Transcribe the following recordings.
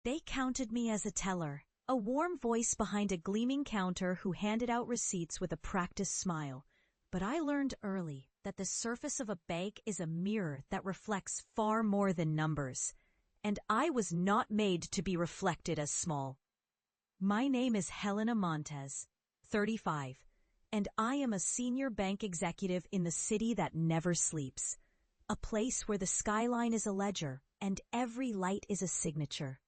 They counted me as a teller, a warm voice behind a gleaming counter who handed out receipts with a practiced smile. But I learned early that the surface of a bank is a mirror that reflects far more than numbers, and I was not made to be reflected as small. My name is Helena Montez, 35, and I am a senior bank executive in the city that never sleeps, a place where the skyline is a ledger and every light is a signature.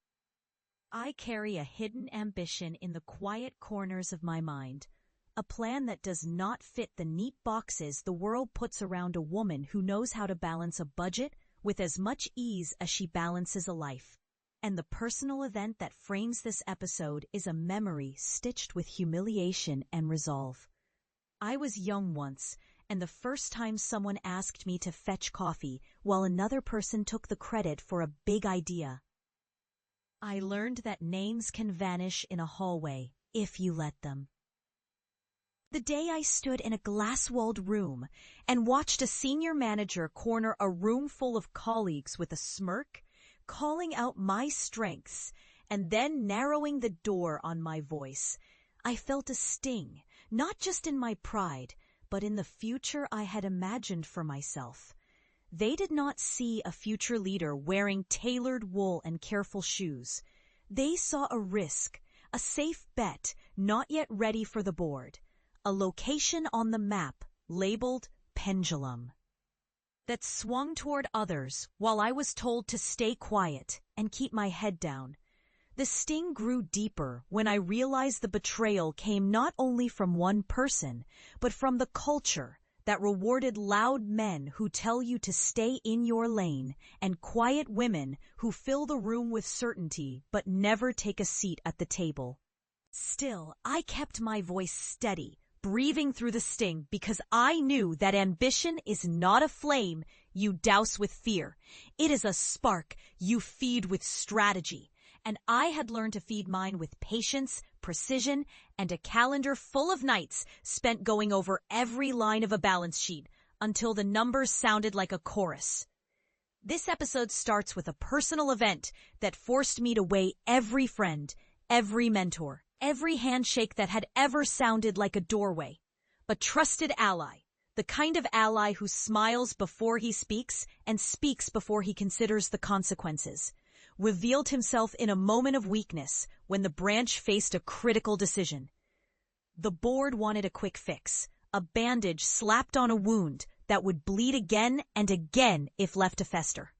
I carry a hidden ambition in the quiet corners of my mind, a plan that does not fit the neat boxes the world puts around a woman who knows how to balance a budget with as much ease as she balances a life. And the personal event that frames this episode is a memory stitched with humiliation and resolve. I was young once, and the first time someone asked me to fetch coffee while another person took the credit for a big idea, I learned that names can vanish in a hallway if you let them. The day I stood in a glass-walled room and watched a senior manager corner a room full of colleagues with a smirk, calling out my strengths, and then narrowing the door on my voice, I felt a sting, not just in my pride, but in the future I had imagined for myself. They did not see a future leader wearing tailored wool and careful shoes. They saw a risk, a safe bet not yet ready for the board, a location on the map labeled pendulum that swung toward others while I was told to stay quiet and keep my head down. The sting grew deeper when I realized the betrayal came not only from one person, but from the culture that rewarded loud men who tell you to stay in your lane and quiet women who fill the room with certainty but never take a seat at the table. Still, I kept my voice steady, breathing through the sting because I knew that ambition is not a flame you douse with fear. It is a spark you feed with strategy. And I had learned to feed mine with patience, precision, and a calendar full of nights spent going over every line of a balance sheet until the numbers sounded like a chorus. This episode starts with a personal event that forced me to weigh every friend, every mentor, every handshake that had ever sounded like a doorway. A trusted ally, the kind of ally who smiles before he speaks and speaks before he considers the consequences, revealed himself in a moment of weakness when the branch faced a critical decision. The board wanted a quick fix, a bandage slapped on a wound that would bleed again and again if left to fester.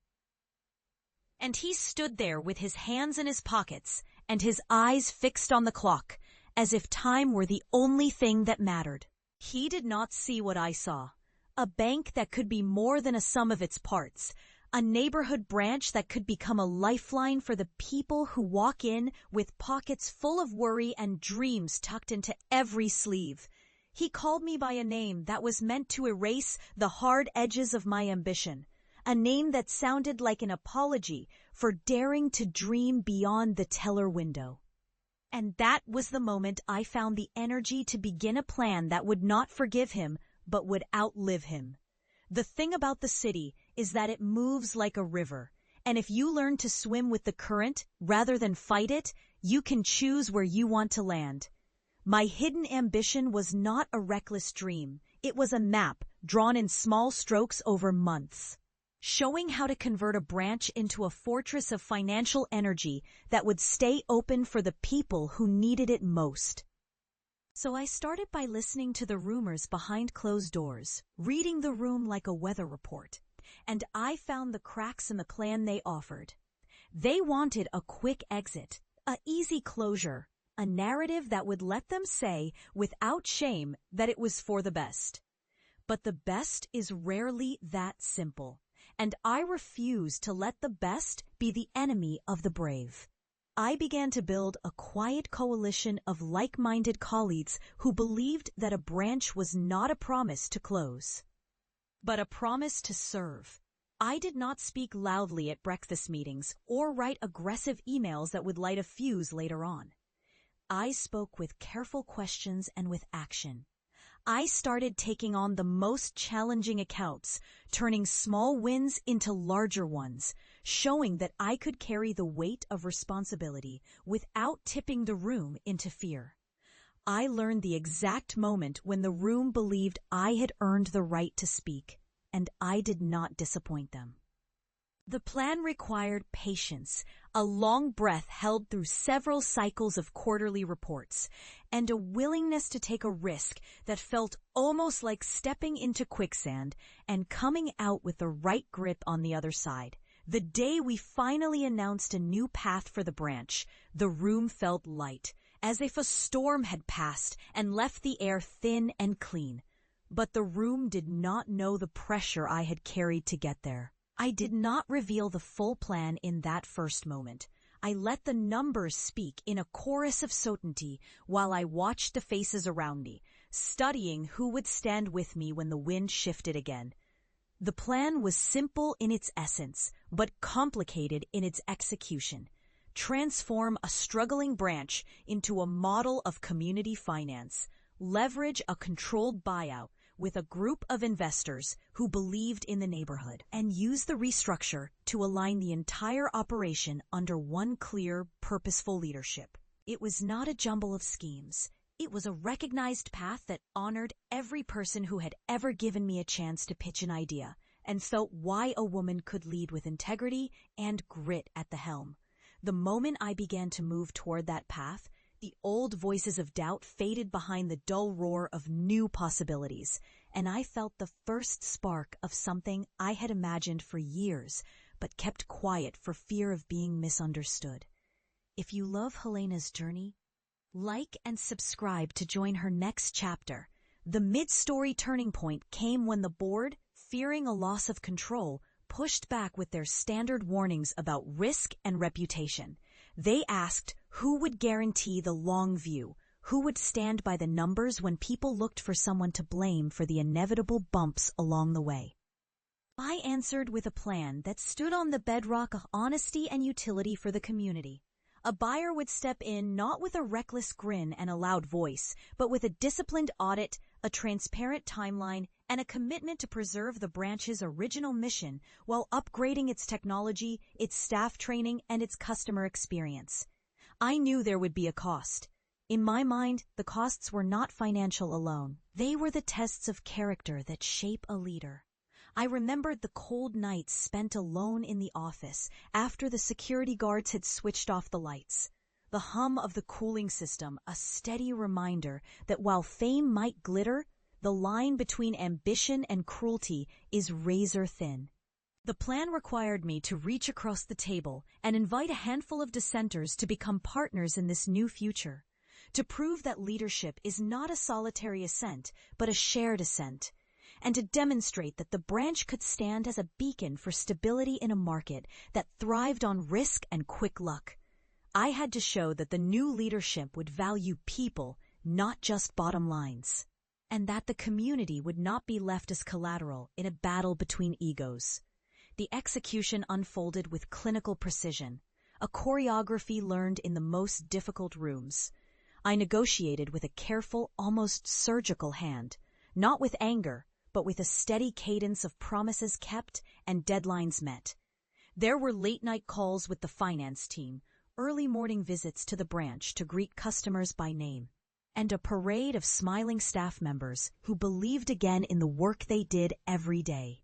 And he stood there with his hands in his pockets and his eyes fixed on the clock, as if time were the only thing that mattered. He did not see what I saw, a bank that could be more than a sum of its parts, a neighborhood branch that could become a lifeline for the people who walk in with pockets full of worry and dreams tucked into every sleeve. He called me by a name that was meant to erase the hard edges of my ambition, a name that sounded like an apology for daring to dream beyond the teller window. And that was the moment I found the energy to begin a plan that would not forgive him, but would outlive him. The thing about the city is that it moves like a river, and if you learn to swim with the current rather than fight it, you can choose where you want to land. My hidden ambition was not a reckless dream. It was a map drawn in small strokes over months, showing how to convert a branch into a fortress of financial energy that would stay open for the people who needed it most. So I started by listening to the rumors behind closed doors, reading the room like a weather report, and I found the cracks in the plan they offered. They wanted a quick exit, a easy closure, a narrative that would let them say without shame that it was for the best. But the best is rarely that simple, and I refuse to let the best be the enemy of the brave. I began to build a quiet coalition of like-minded colleagues who believed that a branch was not a promise to close, but a promise to serve. I did not speak loudly at breakfast meetings or write aggressive emails that would light a fuse later on. I spoke with careful questions and with action. I started taking on the most challenging accounts, turning small wins into larger ones, showing that I could carry the weight of responsibility without tipping the room into fear. I learned the exact moment when the room believed I had earned the right to speak, and I did not disappoint them. The plan required patience, a long breath held through several cycles of quarterly reports, and a willingness to take a risk that felt almost like stepping into quicksand and coming out with the right grip on the other side. The day we finally announced a new path for the branch, the room felt light, as if a storm had passed and left the air thin and clean. But the room did not know the pressure I had carried to get there. I did not reveal the full plan in that first moment. I let the numbers speak in a chorus of certainty while I watched the faces around me, studying who would stand with me when the wind shifted again. The plan was simple in its essence, but complicated in its execution. Transform a struggling branch into a model of community finance. Leverage a controlled buyout with a group of investors who believed in the neighborhood, and use the restructure to align the entire operation under one clear, purposeful leadership. It was not a jumble of schemes. It was a recognized path that honored every person who had ever given me a chance to pitch an idea, and felt why a woman could lead with integrity and grit at the helm. The moment I began to move toward that path, the old voices of doubt faded behind the dull roar of new possibilities, and I felt the first spark of something I had imagined for years, but kept quiet for fear of being misunderstood. If you love Helena's journey, like and subscribe to join her next chapter. The mid-story turning point came when the board, fearing a loss of control, pushed back with their standard warnings about risk and reputation. They asked who would guarantee the long view, who would stand by the numbers when people looked for someone to blame for the inevitable bumps along the way. I answered with a plan that stood on the bedrock of honesty and utility for the community. A buyer would step in not with a reckless grin and a loud voice, but with a disciplined audit, a transparent timeline, and a commitment to preserve the branch's original mission while upgrading its technology, its staff training, and its customer experience. I knew there would be a cost. In my mind, the costs were not financial alone. They were the tests of character that shape a leader. I remembered the cold nights spent alone in the office after the security guards had switched off the lights. The hum of the cooling system, a steady reminder that while fame might glitter, the line between ambition and cruelty is razor thin. The plan required me to reach across the table and invite a handful of dissenters to become partners in this new future, to prove that leadership is not a solitary ascent, but a shared ascent, and to demonstrate that the branch could stand as a beacon for stability in a market that thrived on risk and quick luck. I had to show that the new leadership would value people, not just bottom lines, and that the community would not be left as collateral in a battle between egos. The execution unfolded with clinical precision, a choreography learned in the most difficult rooms. I negotiated with a careful, almost surgical hand, not with anger, but with a steady cadence of promises kept and deadlines met. There were late-night calls with the finance team, early morning visits to the branch to greet customers by name, and a parade of smiling staff members who believed again in the work they did every day.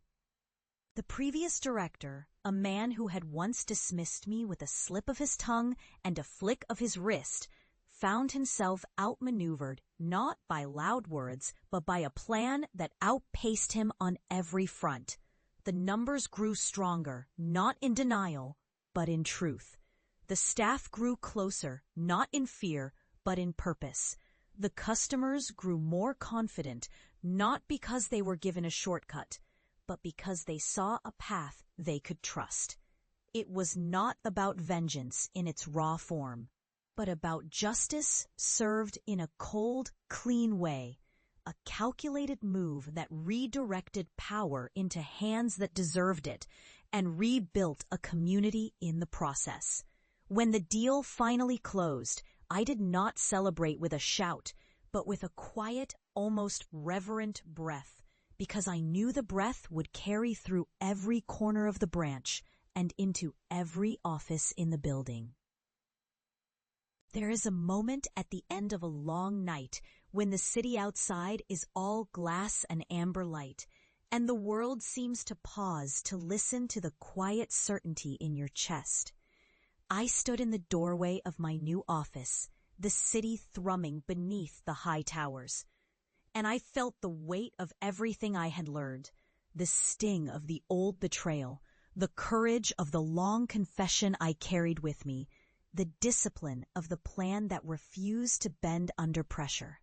The previous director, a man who had once dismissed me with a slip of his tongue and a flick of his wrist, found himself outmaneuvered not by loud words, but by a plan that outpaced him on every front. The numbers grew stronger, not in denial, but in truth. The staff grew closer, not in fear, but in purpose. The customers grew more confident, not because they were given a shortcut, but because they saw a path they could trust. It was not about vengeance in its raw form, but about justice served in a cold, clean way, a calculated move that redirected power into hands that deserved it and rebuilt a community in the process. When the deal finally closed, I did not celebrate with a shout, but with a quiet, almost reverent breath, because I knew the breath would carry through every corner of the branch and into every office in the building. There is a moment at the end of a long night when the city outside is all glass and amber light, and the world seems to pause to listen to the quiet certainty in your chest. I stood in the doorway of my new office, the city thrumming beneath the high towers, and I felt the weight of everything I had learned, the sting of the old betrayal, the courage of the long confession I carried with me, the discipline of the plan that refused to bend under pressure.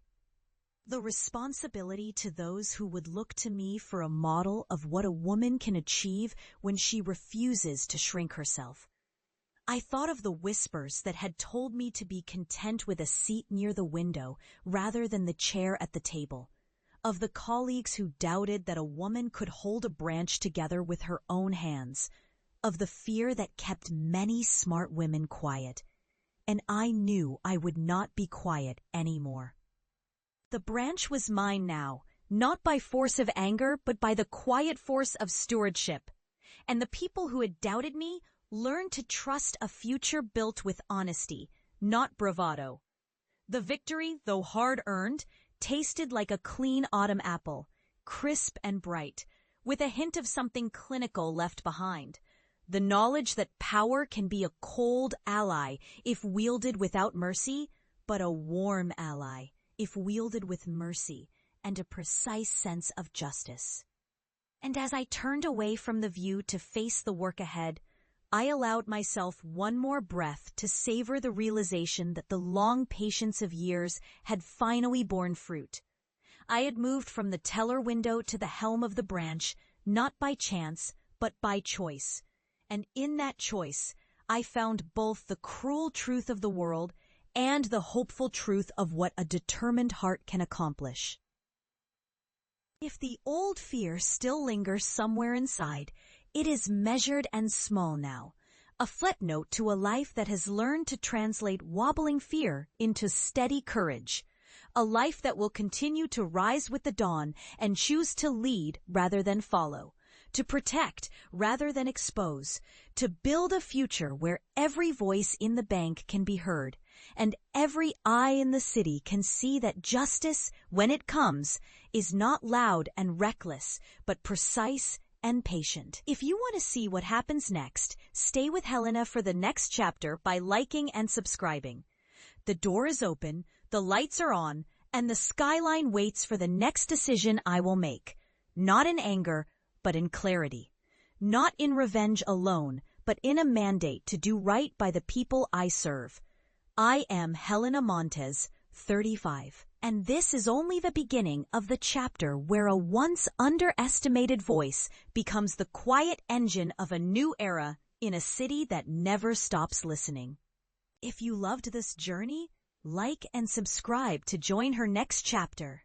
The responsibility to those who would look to me for a model of what a woman can achieve when she refuses to shrink herself. I thought of the whispers that had told me to be content with a seat near the window rather than the chair at the table, of the colleagues who doubted that a woman could hold a branch together with her own hands, of the fear that kept many smart women quiet, and I knew I would not be quiet anymore. The branch was mine now, not by force of anger, but by the quiet force of stewardship. And the people who had doubted me learned to trust a future built with honesty, not bravado. The victory, though hard-earned, tasted like a clean autumn apple, crisp and bright, with a hint of something clinical left behind. The knowledge that power can be a cold ally if wielded without mercy, but a warm ally if wielded with mercy and a precise sense of justice. And as I turned away from the view to face the work ahead, I allowed myself one more breath to savor the realization that the long patience of years had finally borne fruit. I had moved from the teller window to the helm of the branch, not by chance, but by choice. And in that choice, I found both the cruel truth of the world and the hopeful truth of what a determined heart can accomplish. If the old fear still lingers somewhere inside, it is measured and small now, a footnote to a life that has learned to translate wobbling fear into steady courage, a life that will continue to rise with the dawn and choose to lead rather than follow, to protect rather than expose, to build a future where every voice in the bank can be heard, and every eye in the city can see that justice, when it comes, is not loud and reckless, but precise and patient. If you want to see what happens next, stay with Helena for the next chapter by liking and subscribing. The door is open, the lights are on, and the skyline waits for the next decision I will make, not in anger, but in clarity, not in revenge alone, but in a mandate to do right by the people I serve. I am Helena Montez, 35, and this is only the beginning of the chapter where a once underestimated voice becomes the quiet engine of a new era in a city that never stops listening. If you loved this journey, like and subscribe to join her next chapter.